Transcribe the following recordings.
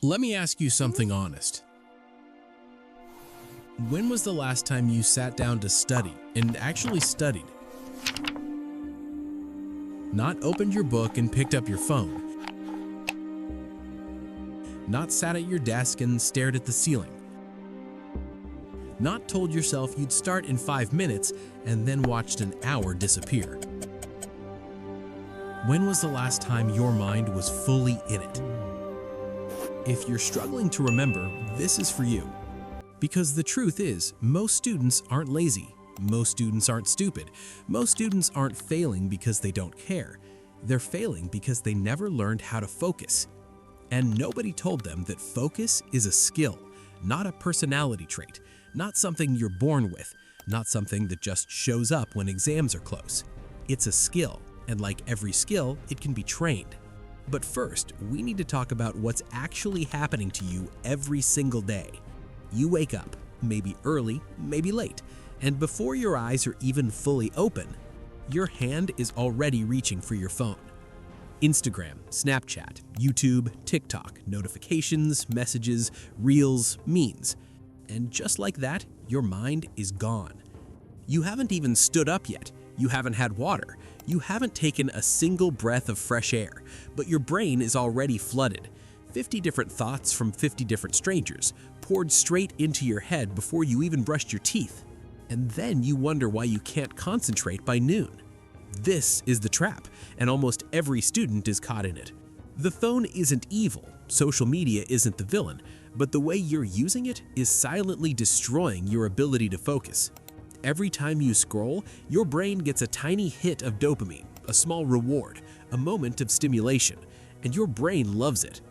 Let me ask you something honest. When was the last time you sat down to study and actually studied? Not opened your book and picked up your phone. Not sat at your desk and stared at the ceiling. Not told yourself you'd start in 5 minutes and then watched an hour disappear. When was the last time your mind was fully in it? If you're struggling to remember, this is for you. Because the truth is, most students aren't lazy. Most students aren't stupid. Most students aren't failing because they don't care. They're failing because they never learned how to focus. And nobody told them that focus is a skill, not a personality trait, not something you're born with, not something that just shows up when exams are close. It's a skill, and like every skill, it can be trained. But first, we need to talk about what's actually happening to you every single day. You wake up, maybe early, maybe late, and before your eyes are even fully open, your hand is already reaching for your phone. Instagram, Snapchat, YouTube, TikTok, notifications, messages, reels, memes. And just like that, your mind is gone. You haven't even stood up yet. You haven't had water. You haven't taken a single breath of fresh air, but your brain is already flooded. 50 different thoughts from 50 different strangers poured straight into your head before you even brushed your teeth. And then you wonder why you can't concentrate by noon. This is the trap, and almost every student is caught in it. The phone isn't evil, social media isn't the villain, but the way you're using it is silently destroying your ability to focus. Every time you scroll, your brain gets a tiny hit of dopamine, a small reward, a moment of stimulation, and your brain loves it.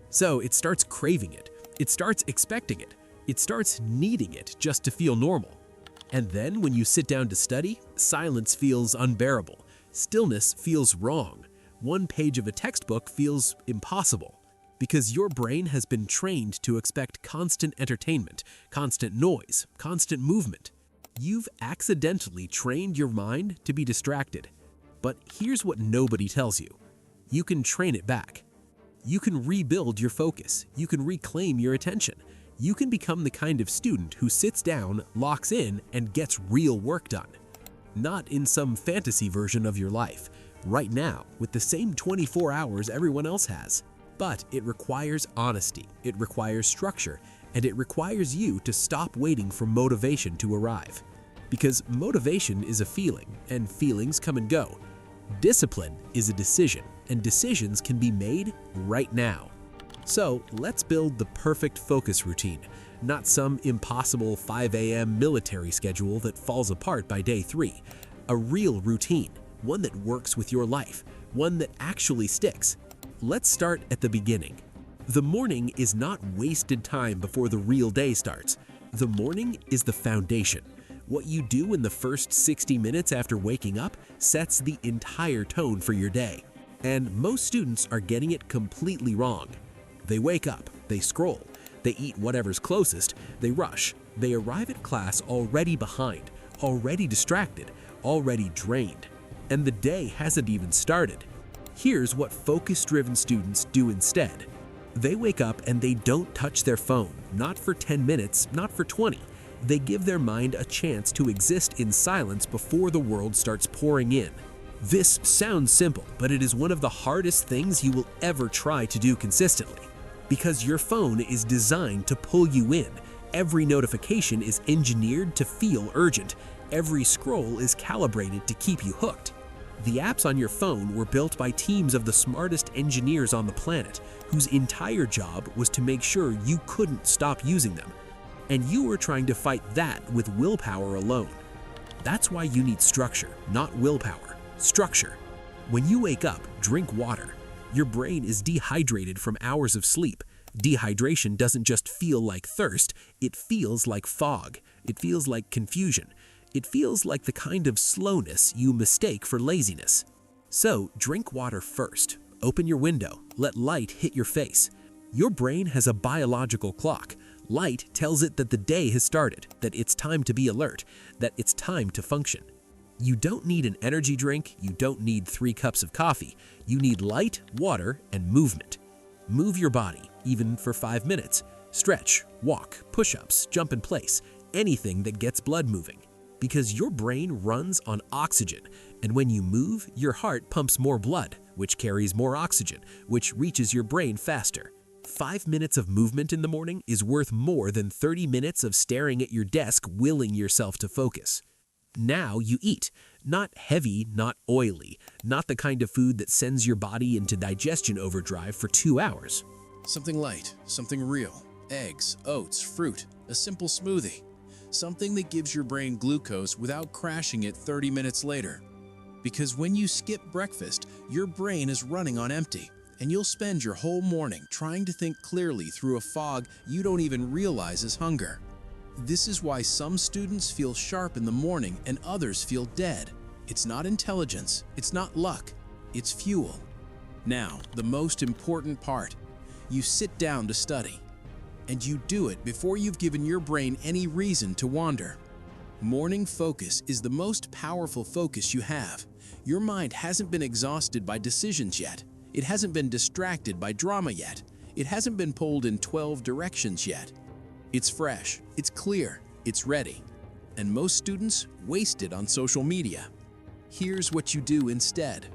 So it starts craving it, it starts expecting it, it starts needing it just to feel normal. And then when you sit down to study, silence feels unbearable, stillness feels wrong, one page of a textbook feels impossible. Because your brain has been trained to expect constant entertainment, constant noise, constant movement. You've accidentally trained your mind to be distracted. But here's what nobody tells you. You can train it back. You can rebuild your focus. You can reclaim your attention. You can become the kind of student who sits down, locks in, and gets real work done. Not in some fantasy version of your life, right now, with the same 24 hours everyone else has. But it requires honesty, it requires structure, and it requires you to stop waiting for motivation to arrive. Because motivation is a feeling, and feelings come and go. Discipline is a decision, and decisions can be made right now. So let's build the perfect focus routine, not some impossible 5 a.m. military schedule that falls apart by day 3. A real routine, one that works with your life, one that actually sticks. Let's start at the beginning. The morning is not wasted time before the real day starts. The morning is the foundation. What you do in the first 60 minutes after waking up sets the entire tone for your day. And most students are getting it completely wrong. They wake up, they scroll, they eat whatever's closest, they rush. They arrive at class already behind, already distracted, already drained. And the day hasn't even started. Here's what focus-driven students do instead. They wake up and they don't touch their phone, not for 10 minutes, not for 20. They give their mind a chance to exist in silence before the world starts pouring in. This sounds simple, but it is one of the hardest things you will ever try to do consistently. Because your phone is designed to pull you in. Every notification is engineered to feel urgent. Every scroll is calibrated to keep you hooked. The apps on your phone were built by teams of the smartest engineers on the planet, whose entire job was to make sure you couldn't stop using them. And you were trying to fight that with willpower alone. That's why you need structure, not willpower. Structure. When you wake up, drink water. Your brain is dehydrated from hours of sleep. Dehydration doesn't just feel like thirst, it feels like fog. It feels like confusion. It feels like the kind of slowness you mistake for laziness. So drink water first. Open your window. Let light hit your face. Your brain has a biological clock. Light tells it that the day has started, that it's time to be alert, that it's time to function. You don't need an energy drink, you don't need 3 cups of coffee. You need light, water, and movement. Move your body, even for 5 minutes. Stretch, walk, push-ups, jump in place, anything that gets blood moving. Because your brain runs on oxygen, and when you move, your heart pumps more blood, which carries more oxygen, which reaches your brain faster. 5 minutes of movement in the morning is worth more than 30 minutes of staring at your desk, willing yourself to focus. Now you eat. Not heavy, not oily, not the kind of food that sends your body into digestion overdrive for 2 hours. Something light, something real. Eggs, oats, fruit, a simple smoothie. Something that gives your brain glucose without crashing it 30 minutes later. Because when you skip breakfast, your brain is running on empty, and you'll spend your whole morning trying to think clearly through a fog you don't even realize is hunger. This is why some students feel sharp in the morning and others feel dead. It's not intelligence, it's not luck, it's fuel. Now, the most important part. You sit down to study. And you do it before you've given your brain any reason to wander. Morning focus is the most powerful focus you have. Your mind hasn't been exhausted by decisions yet. It hasn't been distracted by drama yet. It hasn't been pulled in 12 directions yet. It's fresh, it's clear, it's ready. And most students waste it on social media. Here's what you do instead.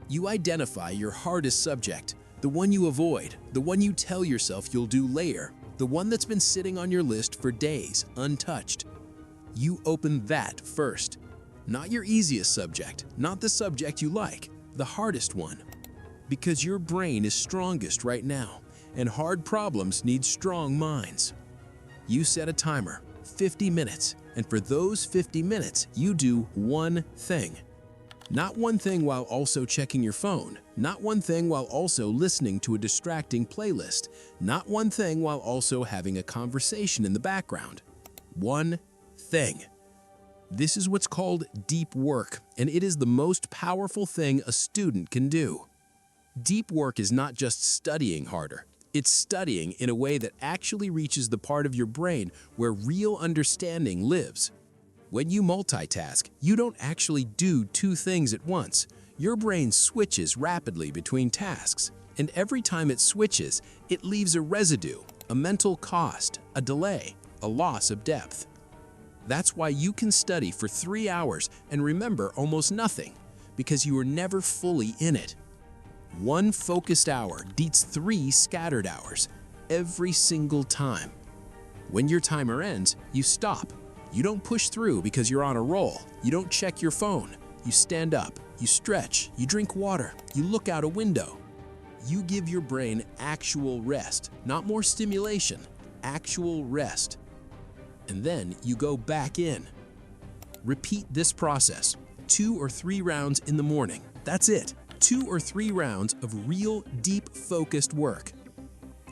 You identify your hardest subject, the one you avoid, the one you tell yourself you'll do later, the one that's been sitting on your list for days, untouched. You open that first. Not your easiest subject, not the subject you like, the hardest one. Because your brain is strongest right now, and hard problems need strong minds. You set a timer, 50 minutes, and for those 50 minutes, you do one thing. Not one thing while also checking your phone, not one thing while also listening to a distracting playlist, not one thing while also having a conversation in the background. One thing. This is what's called deep work, and it is the most powerful thing a student can do. Deep work is not just studying harder. It's studying in a way that actually reaches the part of your brain where real understanding lives. When you multitask, you don't actually do two things at once. Your brain switches rapidly between tasks, and every time it switches, it leaves a residue, a mental cost, a delay, a loss of depth. That's why you can study for 3 hours and remember almost nothing, because you were never fully in it. One focused hour beats 3 scattered hours, every single time. When your timer ends, you stop. You don't push through because you're on a roll. You don't check your phone. You stand up, you stretch, you drink water, you look out a window. You give your brain actual rest, not more stimulation, actual rest. And then you go back in. Repeat this process, 2 or 3 rounds in the morning. That's it. 2 or 3 rounds of real, deep, focused work.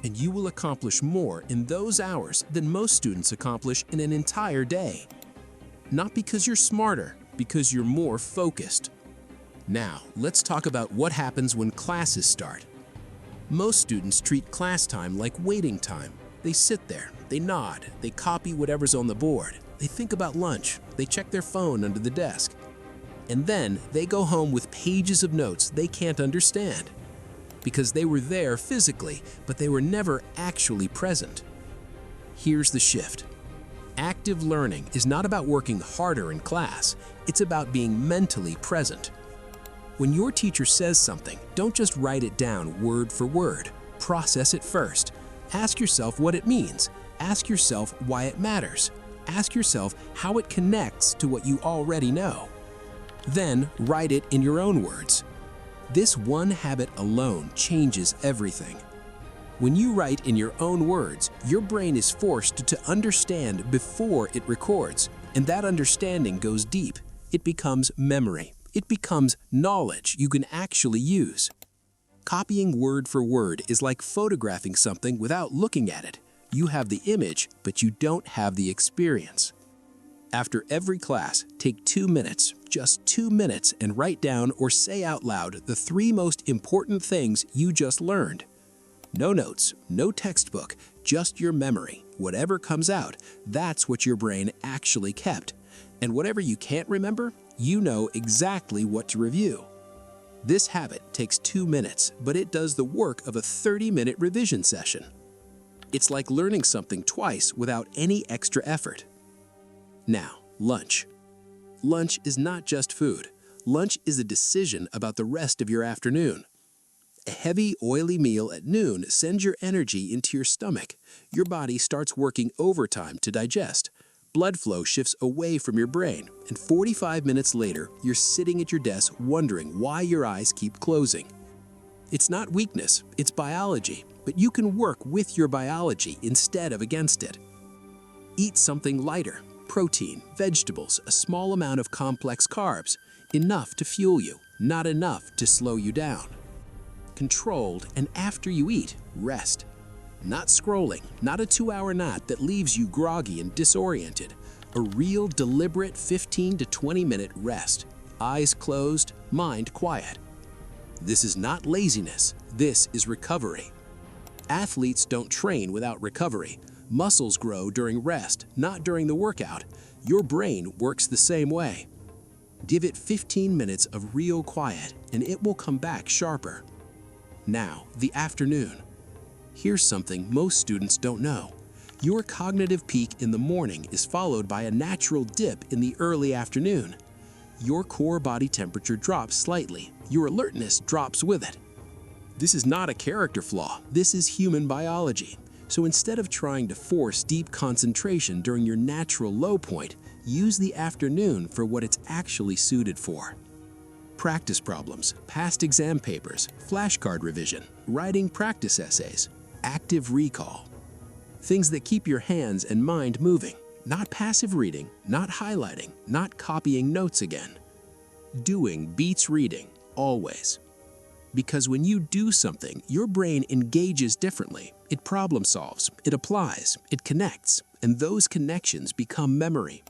And you will accomplish more in those hours than most students accomplish in an entire day. Not because you're smarter, because you're more focused. Now, let's talk about what happens when classes start. Most students treat class time like waiting time. They sit there, they nod, they copy whatever's on the board, they think about lunch, they check their phone under the desk. And then they go home with pages of notes they can't understand. Because they were there physically, but they were never actually present. Here's the shift. Active learning is not about working harder in class, it's about being mentally present. When your teacher says something, don't just write it down word for word. Process it first. Ask yourself what it means. Ask yourself why it matters. Ask yourself how it connects to what you already know. Then write it in your own words. This one habit alone changes everything. When you write in your own words, your brain is forced to understand before it records, and that understanding goes deep. It becomes memory. It becomes knowledge you can actually use. Copying word for word is like photographing something without looking at it. You have the image, but you don't have the experience. After every class, take 2 minutes, just 2 minutes, and write down or say out loud the 3 most important things you just learned. No notes, no textbook, just your memory. Whatever comes out, that's what your brain actually kept. And whatever you can't remember, you know exactly what to review. This habit takes 2 minutes, but it does the work of a 30-minute revision session. It's like learning something twice without any extra effort. Now, lunch. Lunch is not just food. Lunch is a decision about the rest of your afternoon. A heavy, oily meal at noon sends your energy into your stomach. Your body starts working overtime to digest. Blood flow shifts away from your brain, and 45 minutes later, you're sitting at your desk wondering why your eyes keep closing. It's not weakness, it's biology, but you can work with your biology instead of against it. Eat something lighter, protein, vegetables, a small amount of complex carbs, enough to fuel you, not enough to slow you down. Controlled, and after you eat, rest. Not scrolling, not a 2-hour nap that leaves you groggy and disoriented. A real, deliberate 15 to 20-minute rest. Eyes closed, mind quiet. This is not laziness, this is recovery. Athletes don't train without recovery. Muscles grow during rest, not during the workout. Your brain works the same way. Give it 15 minutes of real quiet, and it will come back sharper. Now, the afternoon. Here's something most students don't know. Your cognitive peak in the morning is followed by a natural dip in the early afternoon. Your core body temperature drops slightly. Your alertness drops with it. This is not a character flaw. This is human biology. So instead of trying to force deep concentration during your natural low point, use the afternoon for what it's actually suited for. Practice problems, past exam papers, flashcard revision, writing practice essays, active recall. Things that keep your hands and mind moving, not passive reading, not highlighting, not copying notes again. Doing beats reading, always. Because when you do something, your brain engages differently. It problem solves, it applies, it connects, and those connections become memory.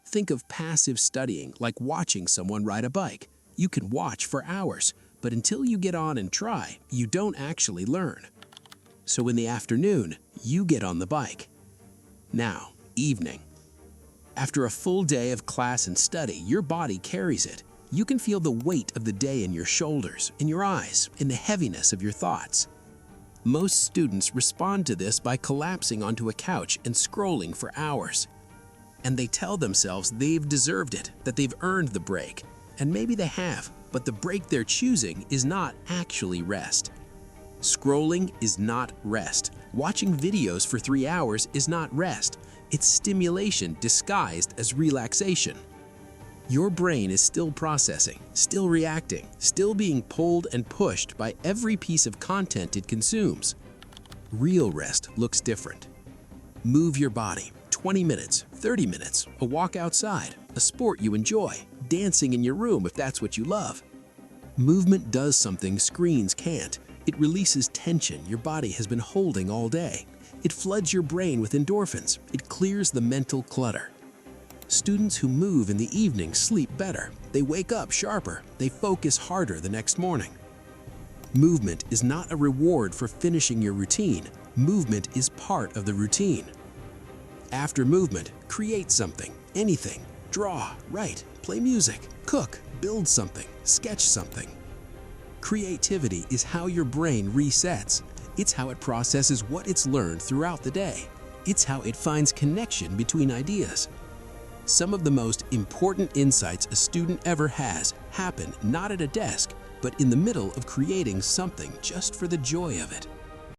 Think of passive studying like watching someone ride a bike. You can watch for hours, but until you get on and try, you don't actually learn. So in the afternoon, you get on the bike. Now, evening. After a full day of class and study, your body carries it. You can feel the weight of the day in your shoulders, in your eyes, in the heaviness of your thoughts. Most students respond to this by collapsing onto a couch and scrolling for hours. And they tell themselves they've deserved it, that they've earned the break. And maybe they have, but the break they're choosing is not actually rest. Scrolling is not rest. Watching videos for 3 hours is not rest. It's stimulation disguised as relaxation. Your brain is still processing, still reacting, still being pulled and pushed by every piece of content it consumes. Real rest looks different. Move your body, 20 minutes, 30 minutes, a walk outside, a sport you enjoy, dancing in your room if that's what you love. Movement does something screens can't. It releases tension your body has been holding all day. It floods your brain with endorphins. It clears the mental clutter. Students who move in the evening sleep better. They wake up sharper. They focus harder the next morning. Movement is not a reward for finishing your routine. Movement is part of the routine. After movement, create something, anything. Draw, write, play music, cook, build something, sketch something. Creativity is how your brain resets. It's how it processes what it's learned throughout the day. It's how it finds connection between ideas. Some of the most important insights a student ever has happen not at a desk, but in the middle of creating something just for the joy of it.